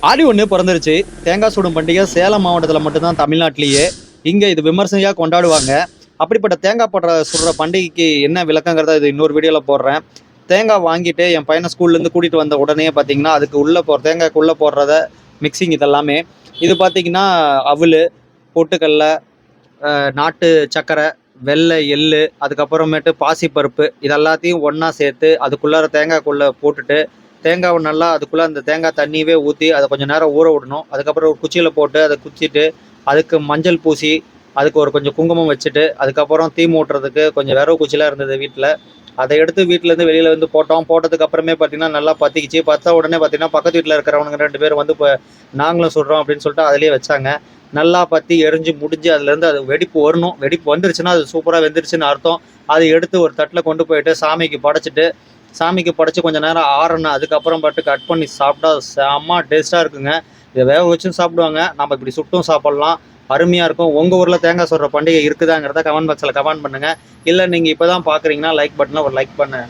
ஆடி ஒன்று பிறந்துருச்சு. தேங்காய் சுடும் பண்டிகை சேலம் மாவட்டத்தில் மட்டும்தான் தமிழ்நாட்டிலேயே. இங்கே இது விமர்சனையாக கொண்டாடுவாங்க. அப்படிப்பட்ட தேங்காய் சுடுற பண்டிகைக்கு என்ன விளக்கங்கிறத இது இன்னொரு வீடியோவில் போடுறேன். தேங்காய் வாங்கிட்டு என் பையனை ஸ்கூல்லேருந்து கூட்டிகிட்டு வந்த உடனே பார்த்தீங்கன்னா அதுக்கு உள்ளே தேங்காய்க்குள்ளே போடுறத மிக்சிங் இதெல்லாமே. இது பார்த்தீங்கன்னா அவல், பொட்டுக்கடல, நாட்டு சர்க்கரை, வெள்ளை எள்ளு, அதுக்கப்புறமேட்டு பாசிப்பருப்பு இதெல்லாத்தையும் ஒன்றா சேர்த்து அதுக்குள்ளார தேங்காய்க்குள்ளே போட்டுட்டு தேங்காவை நல்லா அதுக்குள்ளே அந்த தேங்காய் தண்ணியவே ஊற்றி அதை கொஞ்சம் நேரம் ஊற விடணும். அதுக்கப்புறம் ஒரு குச்சியில் போட்டு அதை குச்சிட்டு அதுக்கு மஞ்சள் பூசி அதுக்கு ஒரு கொஞ்சம் குங்குமம் வச்சுட்டு அதுக்கப்புறம் தீ மூட்டுறதுக்கு கொஞ்சம் விரவு குச்சிலாம் இருந்தது வீட்டில். அதை எடுத்து வீட்டிலேருந்து வெளியில் வந்து போட்டோம். போட்டதுக்கு அப்புறமே பார்த்தீங்கன்னா நல்லா பற்றிக்கிச்சு. பற்ற உடனே பார்த்தீங்கன்னா பக்கத்து வீட்டில் இருக்கிறவங்க 2 பேர் வந்து இப்போ நாங்களும் சுடுறோம் அப்படின்னு சொல்லிட்டு அதிலே வச்சாங்க. நல்லா பற்றி எரிஞ்சு முடிஞ்சு அதுலேருந்து அது வெடிப்பு வரணும். வெடிப்பு வந்துருச்சுன்னா அது சூப்பராக வெந்துருச்சுன்னு அர்த்தம். அதை எடுத்து ஒரு தட்டில் கொண்டு போயிட்டு சாமிக்கு படைச்சு கொஞ்சம் நேரம் ஆறணும். அதுக்கப்புறம் பாட்டு கட் பண்ணி சாப்பிட்டா செம்ம டேஸ்ட்டாக இருக்குங்க. இதை வேக வச்சும் சாப்பிடுவாங்க, நம்ம இப்படி சுட்டும் சாப்பிட்லாம். அருமையாக இருக்கும். உங்கள் ஊரில் தேங்காய் சுடுற பண்டிகை இருக்குதாங்கிறத கமெண்ட் பாக்ஸில் கமெண்ட் பண்ணுங்கள். இல்லை நீங்கள் இப்போ தான் பார்க்குறீங்கன்னா லைக் பட்டனை ஒரு லைக் பண்ணு.